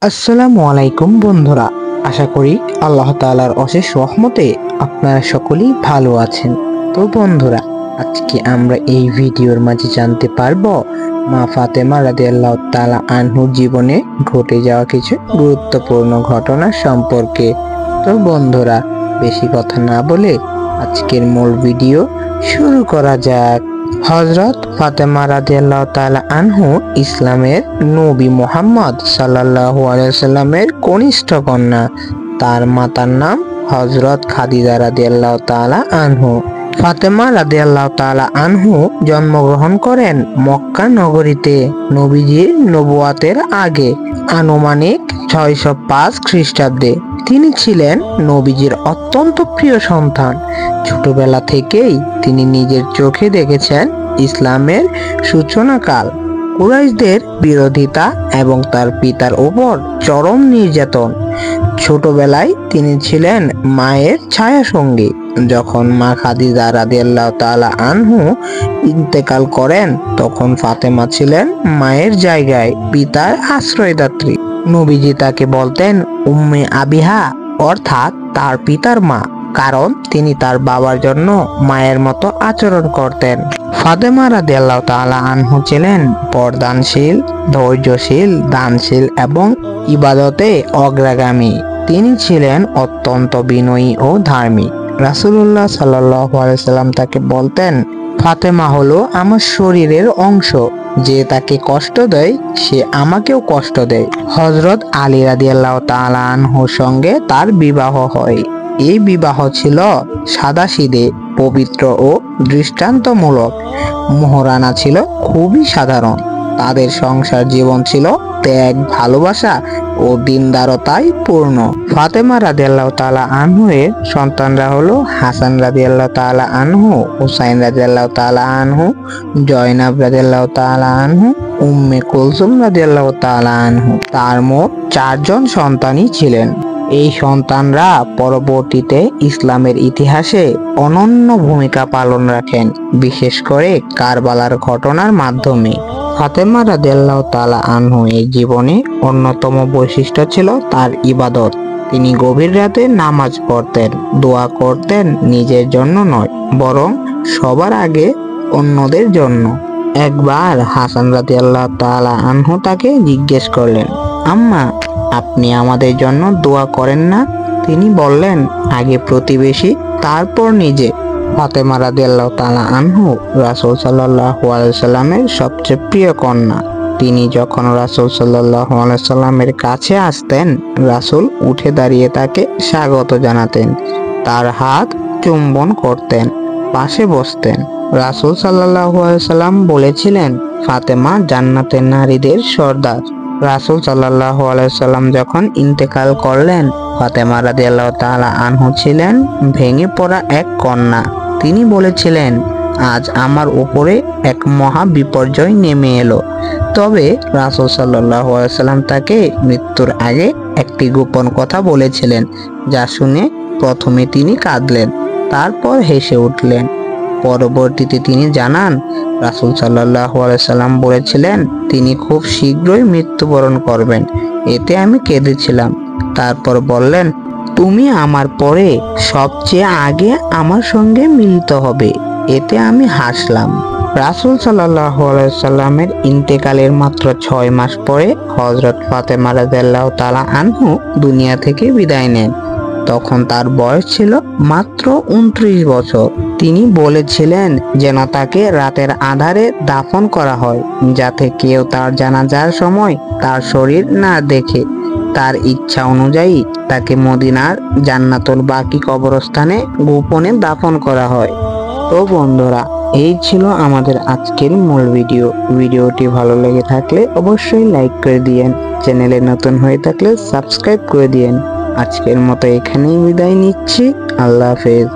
আসসালামু আলাইকুম বন্ধুরা, আশা করি আল্লাহ তাআলার অশেষ রহমতে আপনারা সকলেই ভালো আছেন। তো বন্ধুরা, আজকে আমরা এই ভিডিওর মাঝে জানতে পারবো মা ফাতেমা রাদিয়াল্লাহু তাআলা আনহুর জীবনে ঘটে যাওয়া কিছু গুরুত্বপূর্ণ ঘটনা সম্পর্কে। তো বন্ধুরা, বেশি কথা না বলে আজকের মূল ভিডিও শুরু করা যাক। হযরত ফাতেমা রাদিয়াল্লাহু তাআলা আনহু ইসলামের নবী মুহাম্মদ সাল্লাল্লাহু আলাইহি সাল্লামের কনিষ্ঠ কন্যা। তার মাতার নাম হযরত খাদিজা রাদিয়াল্লাহু তাআলা আনহু। ফাতেমা রাদিয়াল্লাহু তাআলা আনহু জন্মগ্রহণ করেন মক্কা নগরীতে নবীজির নবুয়াতের আগে, আনুমানিক 605 খ্রিস্টাব্দে। তিনি ছিলেন নবীজির অত্যন্ত প্রিয় সন্তান। ছোটবেলা থেকেই তিনি নিজের চোখে দেখেছেন ইসলামের সূচনাকাল, কুরাইশদের বিরোধিতা এবং তার পিতার উপর চরম নির্যাতন। ছোটবেলায় তিনি ছিলেন মায়ের ছায়া সঙ্গী। যখন মা খাদিজা রাদিয়াল্লাহু তাআলা আনহু ইন্তেকাল করেন, তখন ফাতেমা ছিলেন মায়ের জায়গায় পিতার আশ্রয়দাত্রী। নবীজি তাকে বলতেন উম্মে আবিহা, অর্থাৎ তার পিতার মা, কারণ তিনি তার বাবার জন্য মায়ের মতো আচরণ করতেন। ফাতেমা রাদিয়াল্লাহু তাআলা আনহু ছিলেন পর্দানশীল, ধৈর্যশীল, দানশীল এবং ইবাদতে অগ্রগামী। তিনি ছিলেন অত্যন্ত বিনয়ী ও ধার্মিক। রাসূলুল্লাহ সাল্লাল্লাহু আলাইহি সাল্লাম তাকে বলতেন, ফাতেমা হলো আমার শরীরের অংশ, যে তাকে কষ্ট দেয় সে আমাকেও কষ্ট দেয়। হযরত আলী রাদিয়াল্লাহু তাআলা আনহুর সঙ্গে তার বিবাহ হয়। এই বিবাহ ছিল সাদাসিধে, পবিত্র ও দৃষ্টান্তমূলক। মোহরানা ছিল খুবই সাধারণ। তাদের সংসার জীবন ছিল ত্যাগ, ভালোবাসা ও দিনদারতায় পূর্ণ। ফাতেমা রাদিয়াল্লাহু তাআলা আনহু এর সন্তানরা হলো হাসান রাদিয়াল্লাহু তাআলা আনহু, হুসাইন রাদিয়াল্লাহু তাআলা আনহু, জয়নাব রাদিয়াল্লাহু তাআলা আনহু, উম্মে কুলসুম রাদিয়াল্লাহু তাআলা আনহু। তার মোট 4 জন সন্তানই ছিলেন। এই সন্তানরা পরবর্তীতে ইসলামের ইতিহাসে অনন্য ভূমিকা পালন রাখেন, বিশেষ করে কারবালার ঘটনার মাধ্যমে। ফাতেমা রাদিয়াল্লাহু তাআলা আনহু এর জীবনে অন্যতম বৈশিষ্ট্য ছিল তার ইবাদত। তিনি গভীর রাতে নামাজ পড়তেন, দোয়া করতেন, নিজের জন্য নয় বরং সবার আগে অন্যদের জন্য। একবার হাসান রাদিয়াল্লাহু তাআলা আনহু তাকে জিজ্ঞেস করলেন, আম্মা, আপনি আমাদের জন্য দোয়া করেন না? তিনি বললেন, আগে প্রতিবেশী, তারপর নিজে। ফাতেমা রাদিয়াল্লাহু তাআলা আনহু রাসূল সাল্লাল্লাহু আলাইহি সাল্লামের সবচেয়ে প্রিয় কন্যা। তিনি যখন রাসূল সাল্লাল্লাহু আলাইহি সাল্লামের কাছে আসতেন, রাসূল উঠে দাঁড়িয়ে তাকে স্বাগত জানাতেন, তার হাত চুম্বন করতেন, পাশে বসতেন। রাসূল সাল্লাল্লাহু আলাইহি সাল্লাম বলেছিলেন, ফাতেমা জান্নাতের নারীদের সর্দার। রাসূল সাল্লাল্লাহু আলাইহি সাল্লাম যখন ইন্তেকাল করলেন, ফাতেমা রাদিয়াল্লাহু তাআলা আনহু ছিলেন ভেঙে পড়া এক কন্যা। তিনি বলেছিলেন, আজ আমার উপরে এক মহা বিপর্যয় নেমে এলো। তবে রাসূল সাল্লাল্লাহু আলাইহি সাল্লাম তাকে মৃত্যুর আগে একটি গোপন কথা বলেছিলেন, যা শুনে প্রথমে তিনি কাঁদলেন, তারপর হেসে উঠলেন। পরবর্তীতে তিনি জানান, রাসূল সাল্লাল্লাহু আলাইহি সাল্লাম বলেছিলেন তিনি খুব শীঘ্রই মৃত্যুবরণ করবেন। এতে আমি কেঁদেছিলাম। তারপর বললেন, তুমি আমার পরে সবচেয়ে আগে আমার সঙ্গে মিলিত হবে। এতে আমি হাসলাম। রাসূল সাল্লাল্লাহু আলাইহি সাল্লামের ইন্তেকালের মাত্র 6 মাস পরে হযরত ফাতেমা রাদিয়াল্লাহু তাআলা আনহু দুনিয়া থেকে বিদায় নেন। তখন তার বয়স ছিল মাত্র 29 বছর। তিনি বলেছিলেন যেন তাকে রাতের আঁধারে দাফন করা হয়, যাতে কেউ তার জানাজার সময় তার শরীর না দেখে। তার ইচ্ছা অনুযায়ী তাকে মদিনার জান্নাতুল বাকি কবরস্থানে গোপনে দাফন করা হয়। তো বন্ধুরা, এই ছিল আমাদের আজকের মূল ভিডিও। ভিডিওটি ভালো লেগে থাকলে অবশ্যই লাইক করে দিয়েন, চ্যানেলে নতুন হয়ে থাকলে সাবস্ক্রাইব করে দিয়েন। আজকের মতো এখানেই বিদায় নিচ্ছি। আল্লাহ হাফেজ।